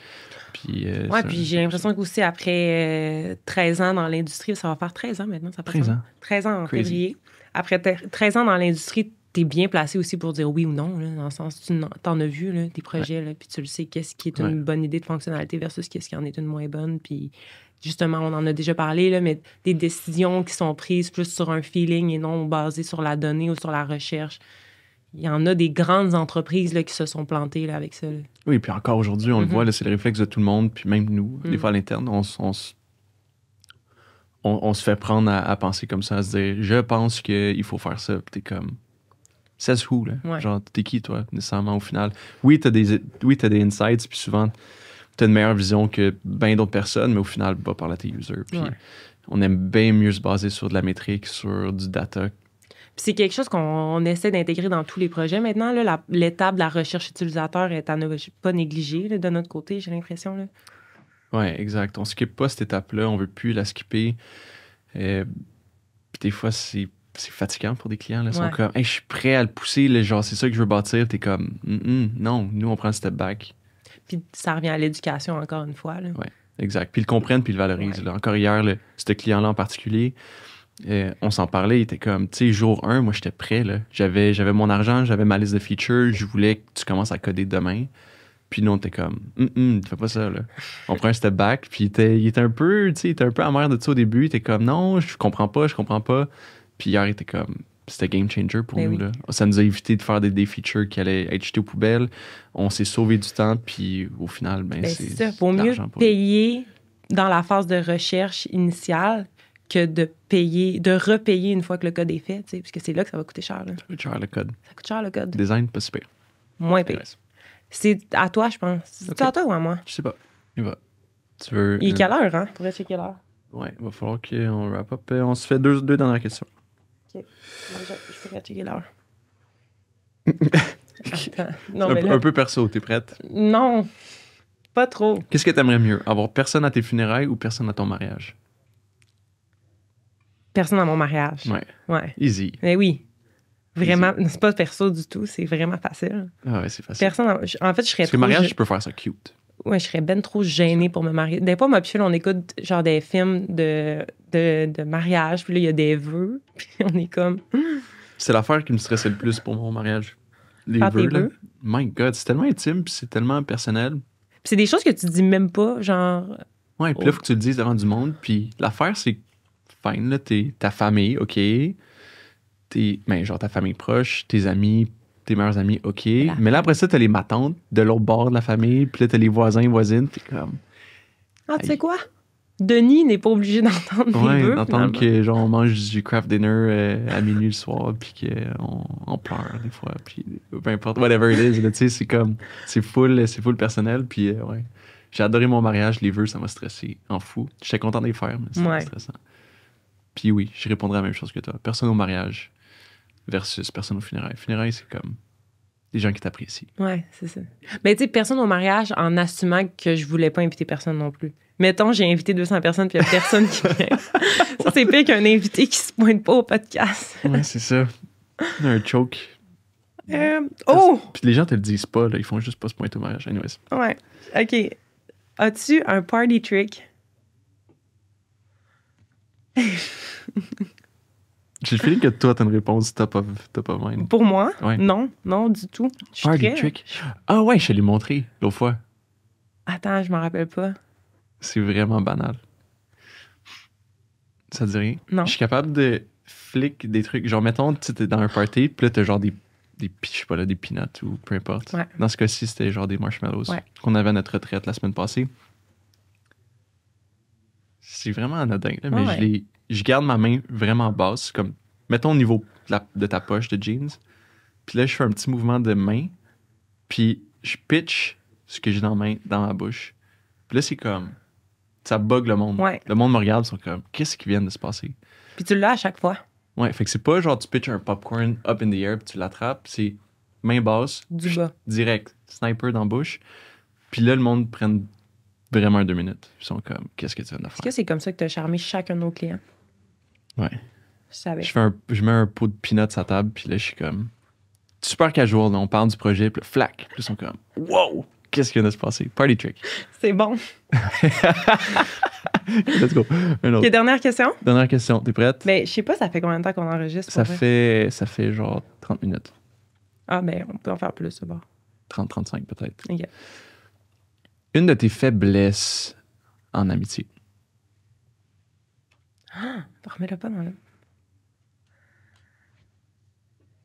Puis, puis j'ai l'impression qu'aussi après 13 ans dans l'industrie, ça va faire 13 ans maintenant, ça passe 13 ans. 13 ans en Crazy. février. Après 13 ans dans l'industrie, t'es bien placé aussi pour dire oui ou non, là, dans le sens tu t'en as vu là, des projets, là, puis tu le sais, qu'est-ce qui est une bonne idée de fonctionnalité versus qu'est-ce qui en est une moins bonne. Puis justement, on en a déjà parlé, là, mais des décisions qui sont prises plus sur un feeling et non basées sur la donnée ou sur la recherche. Il y en a des grandes entreprises là, qui se sont plantées là, avec ça. Là. Oui, puis encore aujourd'hui, on le voit, là, c'est le réflexe de tout le monde, puis même nous, des fois à l'interne, on se fait prendre à penser comme ça, à se dire, je pense qu'il faut faire ça, puis t'es comme, says who, là? Ouais. Genre, t'es qui, toi, nécessairement, au final? Oui, t'as des insights, puis souvent, t'as une meilleure vision que bien d'autres personnes, mais au final, va parler à tes users. Puis on aime bien mieux se baser sur de la métrique, sur du data. Puis c'est quelque chose qu'on essaie d'intégrer dans tous les projets maintenant. Là, l'étape de la recherche utilisateur est à ne pas négliger là, de notre côté, j'ai l'impression. Là. Oui, exact. On ne skippe pas cette étape-là. On ne veut plus la skipper. Puis des fois, c'est fatigant pour des clients. Là. Ils sont comme, hey, je suis prêt à le pousser. Là, genre, c'est ça que je veux bâtir. Tu es comme, non, nous, on prend un step back. Puis ça revient à l'éducation, encore une fois. Oui, exact. Puis ils le comprennent, puis ils le valorisent. Là. Encore hier, ce client-là en particulier, on s'en parlait, il était comme, tu sais, jour 1, moi, j'étais prêt. Là. J'avais mon argent, j'avais ma liste de features, je voulais que tu commences à coder demain. Puis nous, on était comme, fais pas ça. Là. On prend un step back, puis il était un peu amer de ça au début. Il était comme, non, je comprends pas. Puis hier, il était comme, c'était game changer pour nous. Oui. Là. Ça nous a évité de faire des features qui allaient être jetées aux poubelles. On s'est sauvé du temps, puis au final, c'est ça. Vaut mieux payer dans la phase de recherche initiale que de repayer une fois que le code est fait, puisque c'est là que ça va coûter cher. Là. Ça coûte cher le code. Ça coûte cher le code. Design, pas super. Moins pire. C'est à toi, je pense. C'est à toi ou à moi? Je sais pas. Il va. Tu veux. Il est quelle heure, hein? Faudrait checker l'heure. Ouais, il va falloir qu'on wrap up. On se fait deux dernières questions. OK. Je pourrais checker l'heure. Non, un peu perso, t'es prête? Non, pas trop. Qu'est-ce que t'aimerais mieux? Avoir personne à tes funérailles ou personne à ton mariage? Personne à mon mariage. Ouais. Easy. Mais oui. Vraiment, c'est pas perso du tout, c'est vraiment facile. Ah ouais, c'est facile. Personne en fait, je serais parce que le mariage, tu peux faire ça cute. Ouais, je serais ben trop gênée pour me marier. Des fois, moi, puis on écoute genre des films de mariage, puis là, il y a des vœux, puis on est comme... C'est l'affaire qui me stressait le plus pour mon mariage. Les Faire tes vœux, là. vœux? My God, c'est tellement intime, puis c'est tellement personnel. c'est des choses que tu dis même pas, genre... Ouais, puis là, il faut que tu le dises devant du monde. Puis l'affaire, c'est fine, là, ta famille, OK. Genre ta famille proche, tes amis, tes meilleurs amis, OK. Mais là, après ça, t'as les matantes de l'autre bord de la famille. Puis là, t'as les voisins, voisines. Puis comme... Ah, tu sais quoi? Denis n'est pas obligé d'entendre les vœux. D'entendre que, genre, on mange du craft dinner à minuit le soir. Puis qu'on pleure des fois. Puis peu importe, whatever it is. Tu sais, c'est comme... C'est full personnel. Puis ouais. J'ai adoré mon mariage. Les vœux, ça m'a stressé en fou. J'étais content de les faire, mais c'était stressant. Puis oui, je répondrais à la même chose que toi. Personne au mariage versus personne au funérailles. Funérailles, c'est comme des gens qui t'apprécient. Ouais, c'est ça. Mais tu sais, personne au mariage en assumant que je voulais pas inviter personne non plus. Mettons, j'ai invité 200 personnes puis il y a personne qui vient. Ça, c'est pire qu'un invité qui se pointe pas au podcast. Ouais, c'est ça. Un choke. Oh! Puis les gens te le disent pas, là. Ils font juste pas se pointer au mariage. Anyways. Ouais. OK. As-tu un party trick? J'ai le feeling que toi, t'as une réponse top of mind. Pour moi? Ouais. Non, du tout. Party trick? Ah ouais, je te l'ai montré l'autre fois. Attends, je m'en rappelle pas. C'est vraiment banal. Ça te dit rien? Non. Je suis capable de flic des trucs. Genre, mettons, tu es dans un party, puis là, t'as genre je sais pas là, des peanuts ou peu importe. Ouais. Dans ce cas-ci, c'était genre des marshmallows Ouais. qu'on avait à notre retraite la semaine passée. C'est vraiment anodin, là, mais Ouais. je garde ma main vraiment basse, comme, mettons au niveau de ta poche de jeans. Puis là, je fais un petit mouvement de main, puis je pitch ce que j'ai dans la main dans ma bouche. Puis là, c'est comme, ça bug le monde. Ouais. Le monde me regarde, ils sont comme, qu'est-ce qui vient de se passer? Puis tu l'as à chaque fois. Ouais, fait que c'est pas genre tu pitches un popcorn up in the air puis tu l'attrapes, c'est main basse, Du bas. direct, sniper dans la bouche. Puis là, le monde prend vraiment 2 minutes. Ils sont comme, qu'est-ce que tu viens de Est-ce faire? que c'est comme ça que tu as charmé chacun de nos clients? Ouais. Je savais. Je mets un pot de peanuts à table, puis là, je suis comme, super casual, là, on parle du projet, puis là, flac. Puis là, ils sont comme, wow, qu'est-ce qui vient de se passer? Party trick. C'est bon. Let's go. Un autre. OK, dernière question. Dernière question, t'es prête? Ben, je sais pas, ça fait combien de temps qu'on enregistre? ça pour vrai? fait genre 30 minutes. Ah, ben, on peut en faire plus, c'est bon. 30-35 peut-être. OK. Une de tes faiblesses en amitié. Remets-le pas dans le...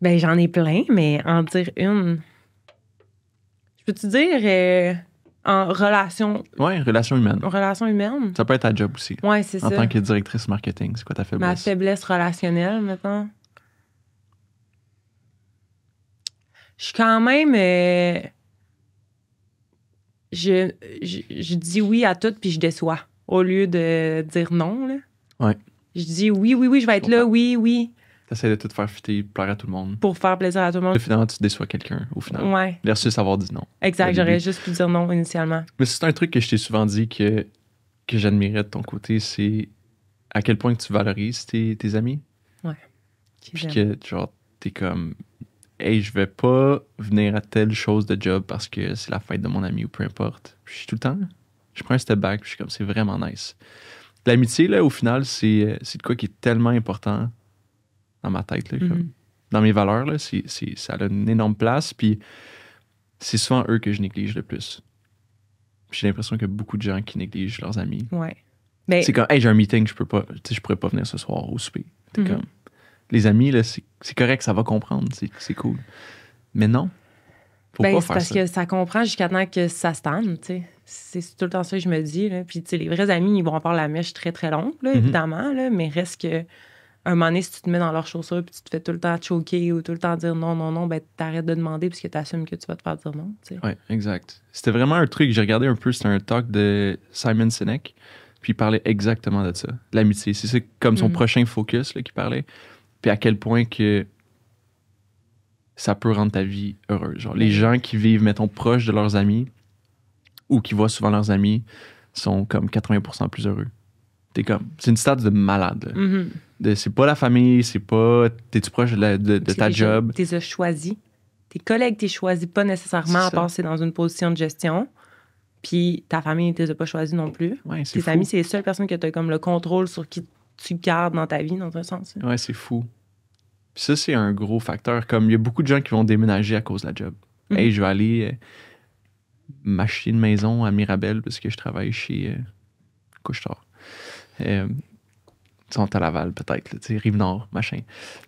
Ben, j'en ai plein, mais en dire une... Je peux-tu dire en relation Ouais, relation humaine. humaine? Ça peut être ta job aussi. Ouais, c'est En ça. tant que directrice marketing, c'est quoi ta faiblesse? Ma faiblesse relationnelle, maintenant. Je suis quand même... je dis oui à tout, puis je déçois. Au lieu de dire non, là. Ouais. Je dis oui, je vais être là, oui, T'essaies de tout faire fitter, plaire à tout le monde. pour faire plaisir à tout le monde. Puis finalement, tu déçois quelqu'un, au final. Ouais, Versus avoir dit non. exact. Au J'aurais début. juste pu dire non initialement. Mais c'est un truc que je t'ai souvent dit que j'admirais de ton côté, c'est à quel point que tu valorises tes amis. Puis que, genre, t'es comme, hey, je vais pas venir à telle chose de job parce que c'est la fête de mon ami ou peu importe. Puis je suis tout le temps, je prends un step back, puis je suis comme, c'est vraiment nice. L'amitié, là, au final, c'est de quoi qui est tellement important dans ma tête, là, comme, dans mes valeurs, là, ça a une énorme place, puis c'est souvent eux que je néglige le plus. Puis j'ai l'impression qu'il y a beaucoup de gens qui négligent leurs amis. Ouais. Ben, C'est comme, hey, j'ai un meeting, je pourrais pas venir ce soir au souper. T'es comme, les amis, là, c'est correct, ça va comprendre, c'est cool. Mais non, faut ben, pas c'est faire parce ça. que ça comprend jusqu'à temps que ça se tanne, tu sais. C'est tout le temps ça que je me dis, là. Puis, tu sais, les vrais amis, ils vont avoir la mèche très, très longue, là, évidemment, là, mais reste que un moment donné, si tu te mets dans leurs chaussures puis tu te fais tout le temps choquer ou tout le temps dire non, ben t'arrêtes de demander puisque t'assumes que tu vas te faire dire non, tu sais. Ouais, exact. C'était vraiment un truc, j'ai regardé un peu, c'était un talk de Simon Sinek, puis il parlait exactement de ça, l'amitié. C'est ça comme son prochain focus là, qu'il parlait. Puis à quel point que ça peut rendre ta vie heureuse. Genre, les gens qui vivent, mettons, proches de leurs amis ou qui voient souvent leurs amis sont comme 80% plus heureux. C'est une stat de malade. Là. C'est pas la famille, c'est pas... T'es-tu proche de ta job? Tu les as choisis. Tes collègues, t'es choisis pas nécessairement à passer dans une position de gestion. Puis ta famille, tu les as pas choisis non plus. Ouais, c'est Tes fou. amis, c'est les seules personnes que tu as comme le contrôle sur qui tu gardes dans ta vie, dans un sens. Ouais, c'est fou. Puis ça, c'est un gros facteur. Comme il y a beaucoup de gens qui vont déménager à cause de la job. Hey, je vais aller m'acheter une maison à Mirabel parce que je travaille chez Couche-Tard. Ils sont à Laval, peut-être, tu sais, Rive-Nord, machin.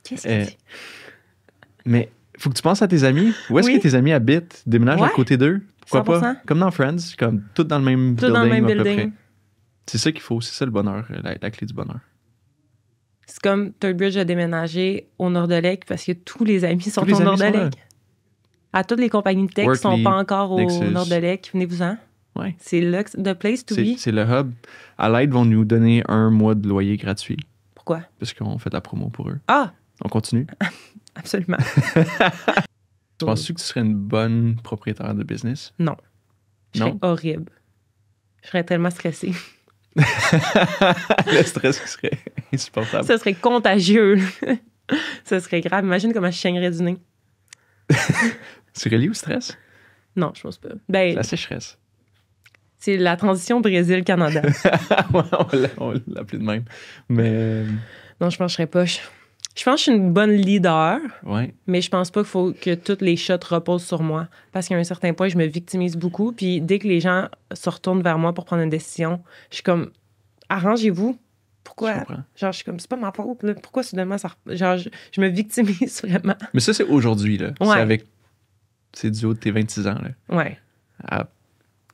Qu'est-ce que c'est? Mais faut que tu penses à tes amis. Où est-ce Oui. que tes amis habitent? Déménage à Ouais. côté d'eux? Pourquoi 100%. pas? Comme dans Friends, comme tout dans le même Tout building, dans le même à peu building. près. C'est ça qu'il faut, c'est ça le bonheur, la clé du bonheur. C'est comme Third a déménagé au Nord-de-Lec parce que tous les amis sont les au amis sont là. Nord-de-Lec. À toutes les compagnies de tech qui sont Workly, pas encore au Nexus. Nord-de-Lec, venez-vous-en. Ouais. C'est là, the place to be. C'est le hub. À l'aide, vont nous donner 1 mois de loyer gratuit Pourquoi? parce qu'on fait de la promo pour eux. Ah, On continue. absolument. Tu penses-tu que tu serais une bonne propriétaire de business? Non. Je serais Non? horrible. Je serais tellement stressée. Le stress qui serait insupportable. Ça serait contagieux. Ça serait grave. Imagine comment je saignerais du nez. C'est relié au stress? Non, je pense pas. Ben, La sécheresse. c'est la transition Brésil-Canada. Ouais, on l'a appelé de même. Mais, Non, je pense que je serais poche. Je pense que je suis une bonne leader, ouais. mais je pense pas qu'il faut que toutes les shots reposent sur moi. Parce qu'à un certain point, je me victimise beaucoup. Puis dès que les gens se retournent vers moi pour prendre une décision, je suis comme, arrangez-vous. Je Pourquoi? comprends. Genre, je suis comme, c'est pas ma faute. Là. Pourquoi soudainement ça. Genre, je me victimise vraiment. Mais ça, c'est aujourd'hui, là. Ouais. C'est avec. C'est du haut de tes 26 ans, là. Ouais. À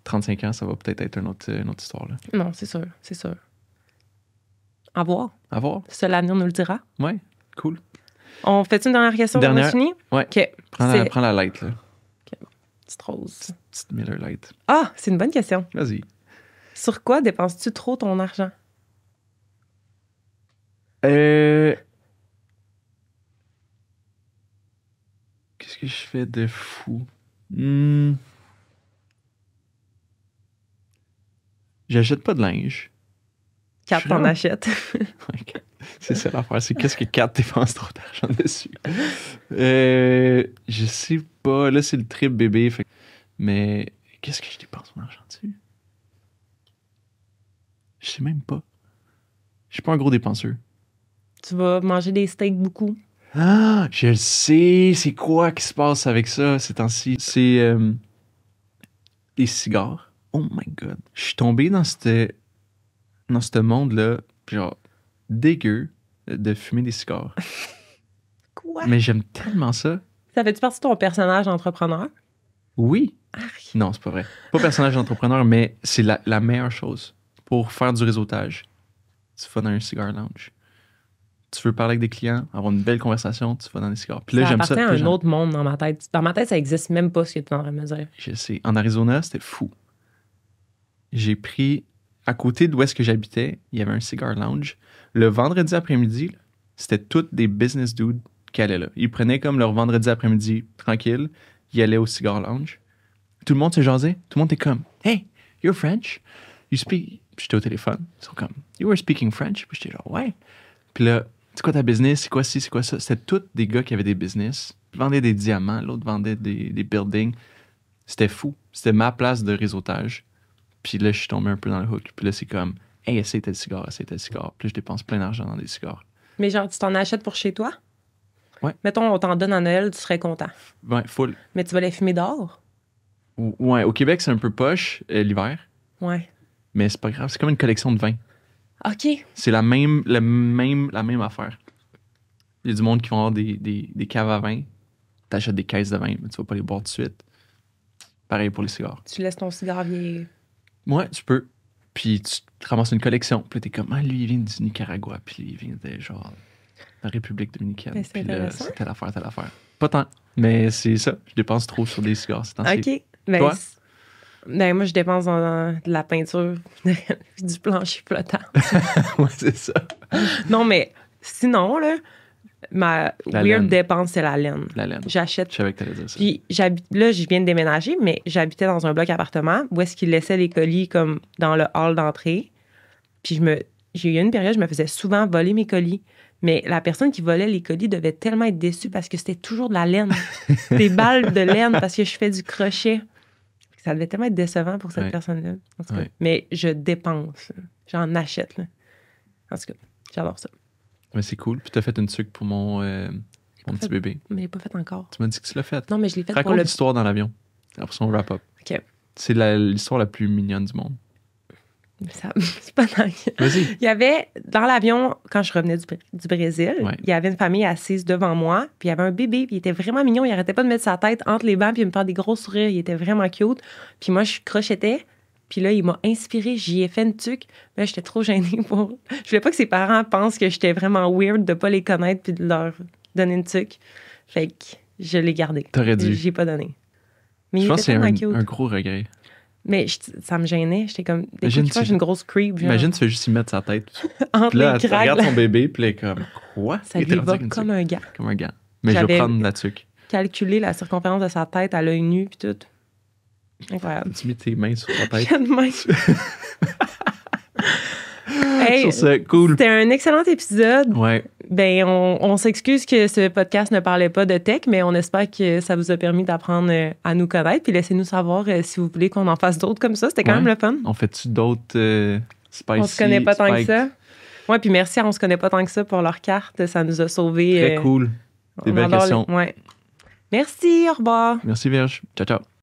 35 ans, ça va peut-être être une autre histoire, là. Non, c'est sûr. C'est sûr. À voir. À voir. Seul l'avenir nous le dira. Ouais. Cool. On fait une dernière question? Dernière. On a fini? Ouais. OK. Prends la light, là. Petite rose. Petite Miller Light. Ah, c'est une bonne question. Vas-y. Sur quoi dépenses-tu trop ton argent? Qu'est-ce que je fais de fou? J'achète pas de linge. Kat, Je suis t'en là. achètes. C'est ça l'affaire. C'est qu'est-ce que 4 dépenses trop d'argent dessus? Je sais pas. Là, c'est le trip bébé. Mais qu'est-ce que je dépense mon argent dessus? Je sais même pas. Je suis pas un gros dépenseur. Tu vas manger des steaks beaucoup. Ah, je le sais. C'est quoi qui se passe avec ça ces temps-ci? C'est les cigares. Oh my God. Je suis tombé dans ce monde-là, genre, dégueu de fumer des cigares. Quoi? Mais j'aime tellement ça. Ça fait-tu partie de ton personnage d'entrepreneur? Oui. Arc. Non, c'est pas vrai. Pas personnage d'entrepreneur, mais c'est la meilleure chose pour faire du réseautage. Tu vas dans un cigar lounge. Tu veux parler avec des clients, avoir une belle conversation, tu vas dans des cigares. Puis là, Ça j'aime ça. appartient à Puis un là, autre monde dans ma tête. Dans ma tête, ça existe même pas ce que tu es en train de me dire. je sais. En Arizona, c'était fou. J'ai pris, à côté d'où est-ce que j'habitais, il y avait un cigar lounge. Le vendredi après-midi, là, c'était tous des business dudes qui allaient là. Ils prenaient comme leur vendredi après-midi tranquille, ils allaient au cigar lounge. Tout le monde se jasait. Tout le monde était comme, hey, you're French? You speak. Puis j'étais au téléphone. Ils sont comme, you were speaking French? Puis j'étais genre, ouais. Puis là, c'est quoi ta business? C'est quoi ci? C'est quoi ça? C'était tous des gars qui avaient des business. Ils vendaient des diamants, l'autre vendait des buildings. C'était fou. C'était ma place de réseautage. Puis là, je suis tombé un peu dans le hook. Puis là, c'est comme, hey, essaye tel cigare, essaye tel cigare. Puis là, je dépense plein d'argent dans des cigares. Mais genre, tu t'en achètes pour chez toi? Ouais. Mettons, on t'en donne à Noël, tu serais content. Ouais, full. Mais tu vas les fumer dehors? Ouais, au Québec, c'est un peu poche l'hiver. Ouais. Mais c'est pas grave. C'est comme une collection de vins. OK. C'est la même affaire. Il y a du monde qui vont avoir des caves à vin. T'achètes des caisses de vin, mais tu vas pas les boire tout de suite. Pareil pour les cigares. Tu laisses ton cigare vieillir. Ouais, tu peux. Puis tu te ramasses une collection. Puis là, t'es comme, ah, lui, il vient du Nicaragua. Puis lui, il vient de genre la République dominicaine. Mais c'est Puis là, intéressant. c'est telle affaire. Pas tant. Mais c'est ça. Je dépense trop sur des cigares ces temps-ci. OK. Ben, Toi? ben, moi, je dépense dans de la peinture puis du plancher flottant. Ouais, c'est ça. Non, mais sinon, là, ma La weird laine. dépense, c'est la laine. La laine. J'achète. Je savais que t'allais dire ça. Puis là, je viens de déménager, mais j'habitais dans un bloc appartement où est-ce qu'ils laissaient les colis comme dans le hall d'entrée. Puis j'ai eu une période, je me faisais souvent voler mes colis. Mais la personne qui volait les colis devait tellement être déçue parce que c'était toujours de la laine. Des balles de laine parce que je fais du crochet. Ça devait tellement être décevant pour cette Ouais. personne-là. En tout cas. Ouais. Mais je dépense. J'en achète. Là. En tout cas, j'adore ça. Mais c'est cool. Puis t'as fait une tuque pour mon petit fait. bébé. Mais je l'ai pas fait encore. Tu m'as dit que tu l'as fait. Non, mais je l'ai fait Raconte pour le... l'histoire dans l'avion. Après ça, on wrap up. OK. C'est l'histoire la plus mignonne du monde. C'est pas dingue. Vas-y. Il y avait, dans l'avion, quand je revenais du Brésil, Ouais. il y avait une famille assise devant moi, puis il y avait un bébé, puis il était vraiment mignon. Il arrêtait pas de mettre sa tête entre les bancs, puis il me faire des gros sourires. Il était vraiment cute. Puis moi, je crochetais, puis là, il m'a inspiré. J'y ai fait une tuque. Mais j'étais trop gênée pour... Je voulais pas que ses parents pensent que j'étais vraiment weird de pas les connaître puis de leur donner une tuque. Fait que je l'ai gardé. T'aurais dû. J'ai pas donné. Mais Je il pense que était c'est tellement cute. un gros regret. Mais ça me gênait. J'étais comme... Imagine, Écoute, je suis une grosse creep. Genre, Imagine, tu fais juste y mettre sa tête. entre Puis là, les tu craques, regardes là. son bébé, puis là, elle est comme, quoi? Ça Il lui était rendu va avec une comme tuque. un gars. Comme un gars. Mais je J'avais- vais prendre la tuque. Calculer la circonférence de sa tête à l'œil nu, puis tout. Incroyable. Tu mets tes mains sur sa tête. J'ai de même. Hey, Sur ce, cool. c'était un excellent épisode. Ouais. Ben, on s'excuse que ce podcast ne parlait pas de tech, mais on espère que ça vous a permis d'apprendre à nous connaître. Puis laissez-nous savoir si vous voulez qu'on en fasse d'autres comme ça. C'était quand Ouais. même le fun. On fait-tu d'autres spicy? On se connaît pas tant que spiked? ça. Ouais, puis merci à On se connaît pas tant que ça pour leur carte. Ça nous a sauvés. Très cool. Des on belles adore questions. Ouais. Merci, au revoir. Merci, Vierge. Ciao, ciao.